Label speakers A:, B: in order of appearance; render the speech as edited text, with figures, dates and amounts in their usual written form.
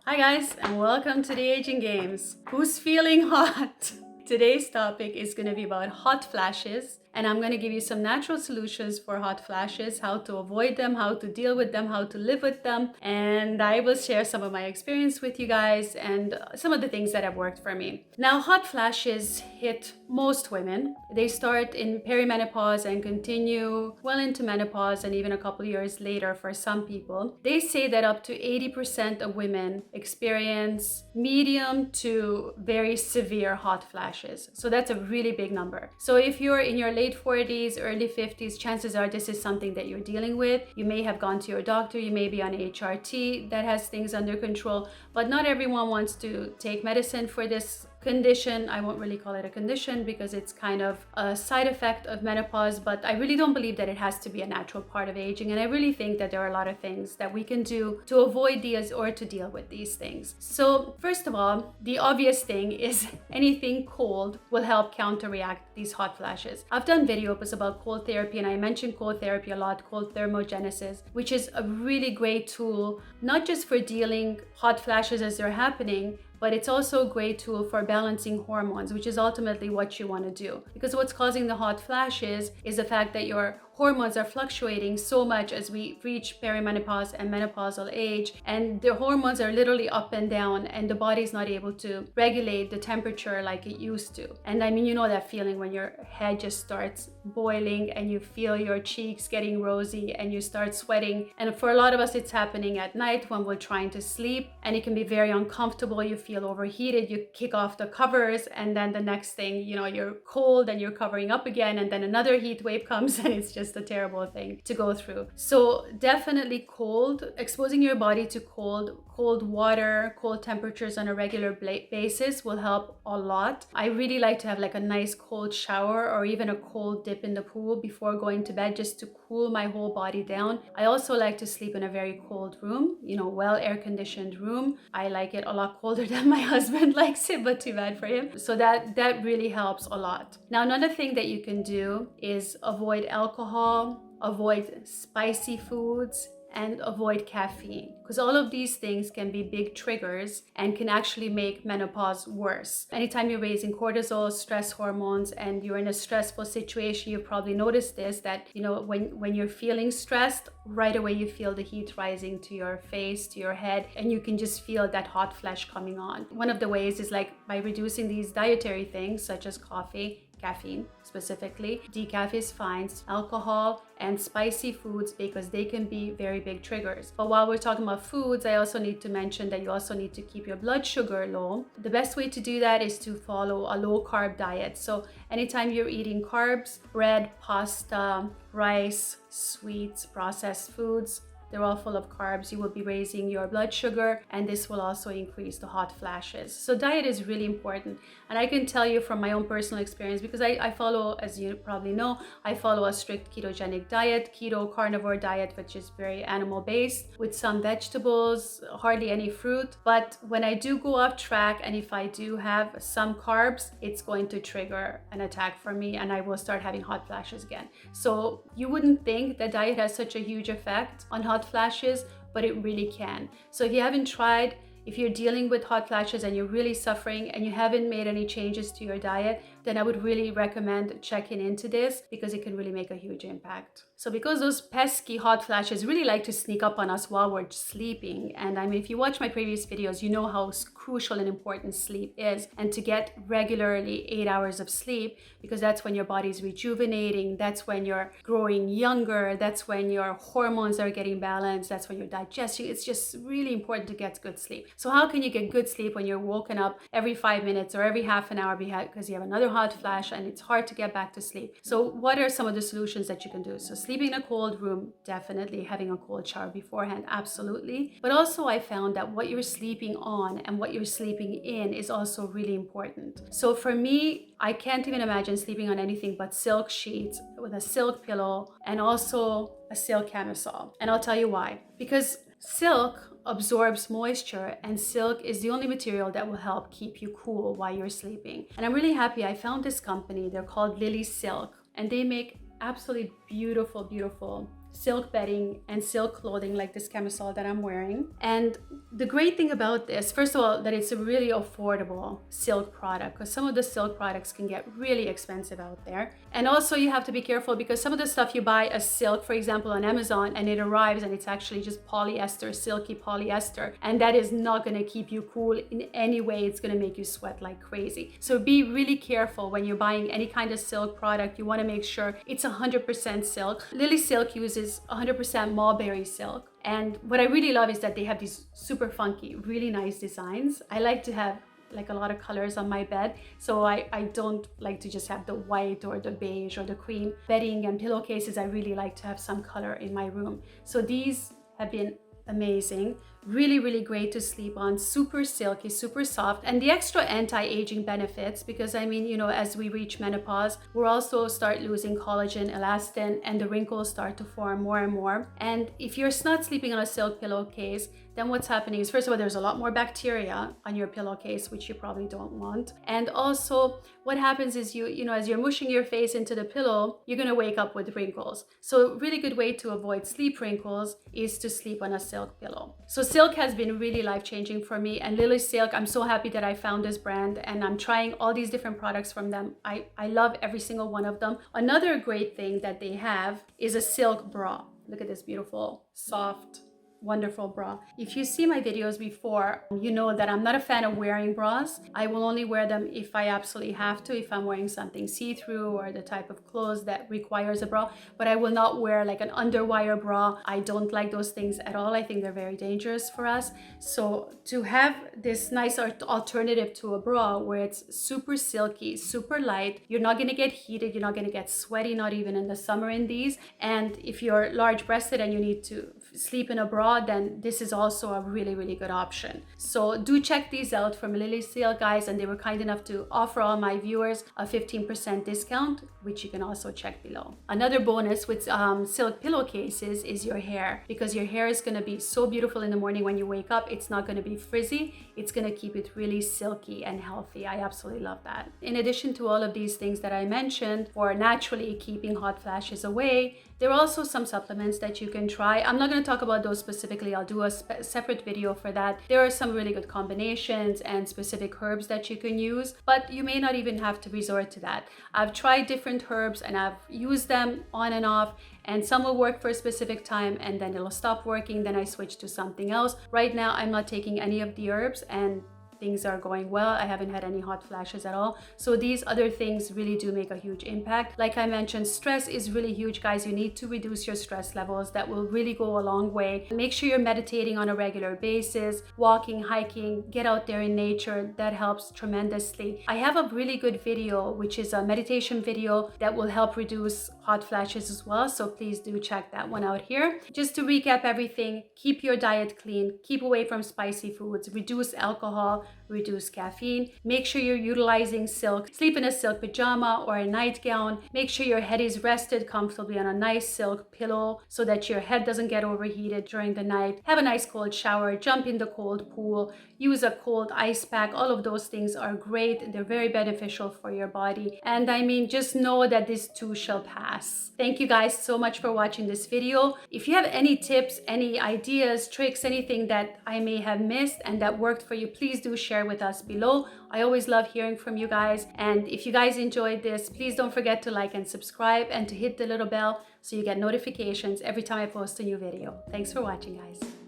A: Hi guys, and welcome to the Aging Games. Who's feeling hot? Today's topic is going to be about hot flashes, and I'm going to give you some natural solutions for hot flashes, how to avoid them, how to deal with them, how to live with them, and I will share some of my experience with you guys and some of the things that have worked for me. Now, hot flashes hit most women. They start in perimenopause and continue well into menopause and even a couple years later for some people. They say that up to 80% of women experience medium to very severe hot flashes. So that's a really big number. So if you're in your late 40s, early 50s, chances are this is something that you're dealing with. You may have gone to your doctor, you may be on HRT that has things under control, but not everyone wants to take medicine for this condition. I won't really call it a condition because it's kind of a side effect of menopause, but I really don't believe that it has to be a natural part of aging. And I really think that there are a lot of things that we can do to avoid these or to deal with these things. So first of all, the obvious thing is anything cold will help counteract these hot flashes. I've done videos about cold therapy, and I mentioned cold therapy a lot, cold thermogenesis, which is a really great tool, not just for dealing hot flashes as they're happening, but it's also a great tool for balancing hormones, which is ultimately what you want to do. Because what's causing the hot flashes is the fact that your hormones are fluctuating so much as we reach perimenopause and menopausal age, and the hormones are literally up and down, and the body's not able to regulate the temperature like it used to. And I mean, you know that feeling when your head just starts boiling and you feel your cheeks getting rosy and you start sweating. And for a lot of us, it's happening at night when we're trying to sleep, and it can be very uncomfortable. You feel overheated, you kick off the covers, and then the next thing, you're cold and you're covering up again, and then another heat wave comes, and it's just a terrible thing to go through. So definitely cold, exposing your body to cold water, cold temperatures on a regular basis will help a lot. I really like to have like a nice cold shower or even a cold dip in the pool before going to bed, just to cool my whole body down. I also like to sleep in a very cold room, well air conditioned room. I like it a lot colder than my husband likes it, but too bad for him. So that really helps a lot. Now, another thing that you can do is avoid alcohol, avoid spicy foods, and avoid caffeine, because all of these things can be big triggers and can actually make menopause worse. Anytime you're raising cortisol, stress hormones, and you're in a stressful situation, you've probably noticed this, that when you're feeling stressed, right away you feel the heat rising to your face, to your head, and you can just feel that hot flash coming on. One of the ways is like by reducing these dietary things such as coffee, caffeine specifically, decaf is fine, alcohol, and spicy foods, because they can be very big triggers. But while we're talking about foods, I also need to mention that you also need to keep your blood sugar low. The best way to do that is to follow a low carb diet. So anytime you're eating carbs, bread, pasta, rice, sweets, processed foods, they're all full of carbs, you will be raising your blood sugar, and this will also increase the hot flashes. So diet is really important. And I can tell you from my own personal experience, because I follow, as you probably know, I follow a strict ketogenic diet, keto carnivore diet, which is very animal based with some vegetables, hardly any fruit. But when I do go off track, and if I do have some carbs, it's going to trigger an attack for me, and I will start having hot flashes again. So you wouldn't think that diet has such a huge effect on hot flashes, but it really can. So if you haven't tried, if you're dealing with hot flashes and you're really suffering and you haven't made any changes to your diet, then I would really recommend checking into this, because it can really make a huge impact. So because those pesky hot flashes really like to sneak up on us while we're sleeping, and I mean, if you watch my previous videos, you know how crucial and important sleep is, and to get regularly 8 hours of sleep, because that's when your body's rejuvenating, that's when you're growing younger, that's when your hormones are getting balanced, that's when you're digesting. It's just really important to get good sleep. So how can you get good sleep when you're woken up every 5 minutes or every half an hour because you have another hot flash and it's hard to get back to sleep? So what are some of the solutions that you can do? So sleeping in a cold room, definitely. Having a cold shower beforehand, absolutely. But also I found that what you're sleeping on and what you're sleeping in is also really important. So for me, I can't even imagine sleeping on anything but silk sheets with a silk pillow and also a silk camisole. And I'll tell you why. Because silk absorbs moisture, and silk is the only material that will help keep you cool while you're sleeping. And I'm really happy I found this company. They're called Lily Silk, and they make absolutely beautiful silk bedding and silk clothing like this camisole that I'm wearing. And the great thing about this, first of all, that it's a really affordable silk product, because some of the silk products can get really expensive out there. And also you have to be careful because some of the stuff you buy as silk, for example, on Amazon, and it arrives and it's actually just polyester, silky polyester, and that is not going to keep you cool in any way. It's going to make you sweat like crazy. So be really careful when you're buying any kind of silk product. You want to make sure it's 100% silk. Lily Silk uses 100% mulberry silk. And what I really love is that they have these super funky, really nice designs. I like to have like a lot of colors on my bed, so I don't like to just have the white or the beige or the cream. Bedding and pillowcases, I really like to have some color in my room. So these have been amazing, really great to sleep on, super silky, super soft, and the extra anti-aging benefits, because I mean, you know, as we reach menopause, we'll also start losing collagen, elastin, and the wrinkles start to form more and more. And if you're not sleeping on a silk pillowcase, then what's happening is, first of all, there's a lot more bacteria on your pillowcase, which you probably don't want. And also what happens is you know, as you're mushing your face into the pillow, you're going to wake up with wrinkles. So a really good way to avoid sleep wrinkles is to sleep on a silk pillow. So silk has been really life-changing for me, and Lily Silk, I'm so happy that I found this brand and I'm trying all these different products from them. I love every single one of them. Another great thing that they have is a silk bra. Look at this beautiful, soft, wonderful bra. If you see my videos before, you know that I'm not a fan of wearing bras. I will only wear them if I absolutely have to, if I'm wearing something see-through or the type of clothes that requires a bra, but I will not wear like an underwire bra. I don't like those things at all. I think they're very dangerous for us. So to have this nice alternative to a bra where it's super silky, super light, you're not going to get heated, you're not going to get sweaty, not even in the summer in these. And if you're large-breasted and you need to sleep in a bra, then this is also a really good option. So do check these out from Lily Silk, guys, and they were kind enough to offer all my viewers a 15% discount, which you can also check below. Another bonus with silk pillowcases is your hair, because your hair is going to be so beautiful in the morning when you wake up. It's not going to be frizzy. It's going to keep it really silky and healthy. I absolutely love that. In addition to all of these things that I mentioned for naturally keeping hot flashes away, there are also some supplements that you can try. I'm not going to talk about those specifically. I'll do a separate video for that. There are some really good combinations and specific herbs that you can use, but you may not even have to resort to that. I've tried different herbs and I've used them on and off, and some will work for a specific time and then it'll stop working. Then I switch to something else. Right now, I'm not taking any of the herbs and things are going well. I haven't had any hot flashes at all. So these other things really do make a huge impact. Like I mentioned, stress is really huge, guys. You need to reduce your stress levels. That will really go a long way. Make sure you're meditating on a regular basis, walking, hiking, get out there in nature. That helps tremendously. I have a really good video, which is a meditation video that will help reduce hot flashes as well. So please do check that one out here. Just to recap everything, keep your diet clean, keep away from spicy foods, reduce alcohol, reduce caffeine, make sure you're utilizing silk, sleep in a silk pajama or a nightgown, make sure your head is rested comfortably on a nice silk pillow so that your head doesn't get overheated during the night, have a nice cold shower, jump in the cold pool, use a cold ice pack. All of those things are great. They're very beneficial for your body. And I mean, just know that this too shall pass. Thank you guys so much for watching this video. If you have any tips, any ideas, tricks, anything that I may have missed and that worked for you, please do share with us below. I always love hearing from you guys. And if you guys enjoyed this, please don't forget to like and subscribe and to hit the little bell so you get notifications every time I post a new video. Thanks for watching, guys.